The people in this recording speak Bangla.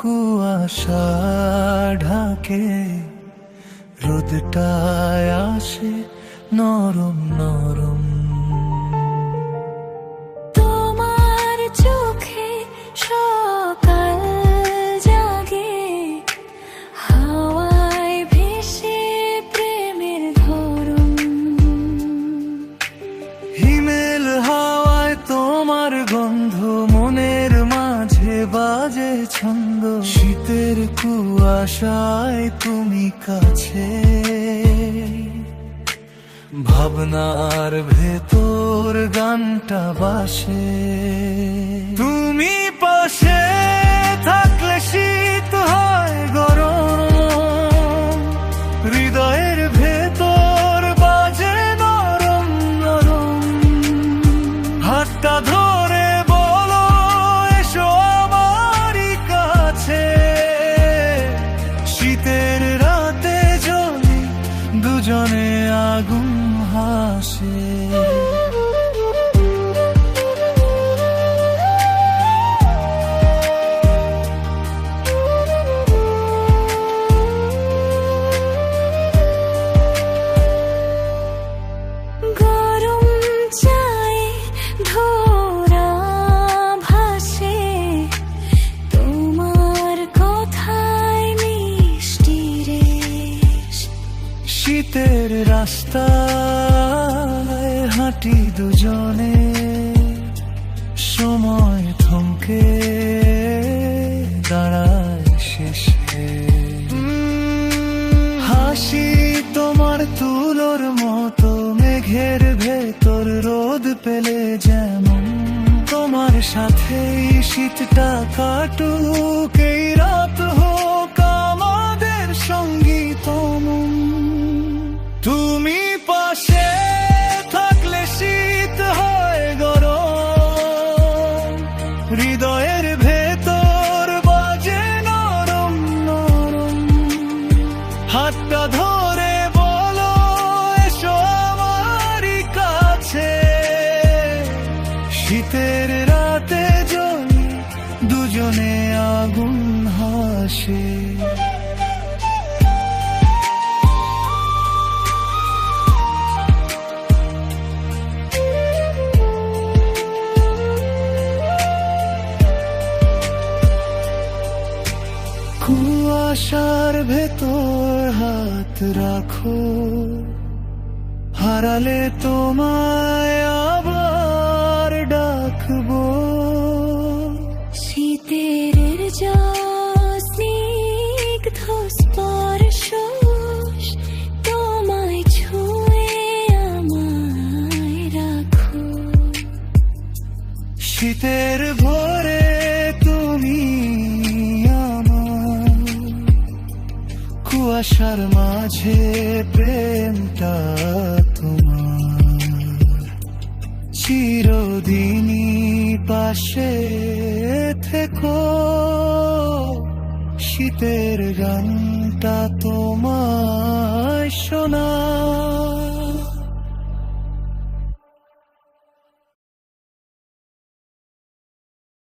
কুয়াশা ঢাকে, রোদটায় আসে নরম নরম। তোমার চোখে সকাল জাগে, হাওয়ায় ভেসে প্রেমের ধরম। হিমেল হাওয়ায় তোমার গন্ধ, মনের মাঝে বাজে ছন্দ। শীতের কুয়াশায় তুমি কাছে, ভাবনার ভেতর গানটা বাসে। তুমি পাশে থাকলে শীত হয় গরম, হৃদয়ের ভেতর বাজে নরম নরম। হাতটা ধরে বলো এসো আমারই কাছে, শীতের রাতে জ্বলি দুজনে আগুন হাসে। গরম চায়ে ধরা ভাসে, তোমার কথায় মিষ্টি রেশ। শীতের রাস্তায় হাঁটি দুজনে, সময় থমকে দাঁড়ায় শেষে। হাসি তোমার তুলোর মতো, মেঘের ভেতর রোদ পেলে যেমন। তোমার সাথেই শীতটা কাটুক, এই রাত হোক আমাদের সঙ্গীতম। তুমি পাশে থাকলে শীত হয় গরম, হৃদয়ের ভেতর বাজে নরম নরম। হাতটা ধরে বলো এসো আমারই কাছে, শীতের রাতে জ্বলি দুজনে আগুন হাসে। কুয়াশার ভেতর হাত রাখো, হারালে তোমায় আবার ডাকবো। শীতের স্নিগ্ধ স্পর্শ, তোমায় ছুঁয়ে আমায় রাখো। শীতের ভোরে তুমি কুয়াশার মাঝে, প্রেমটা তোমার চিরদিনই পাশে থেকো। শীতের গানটা তোমায় শোনা।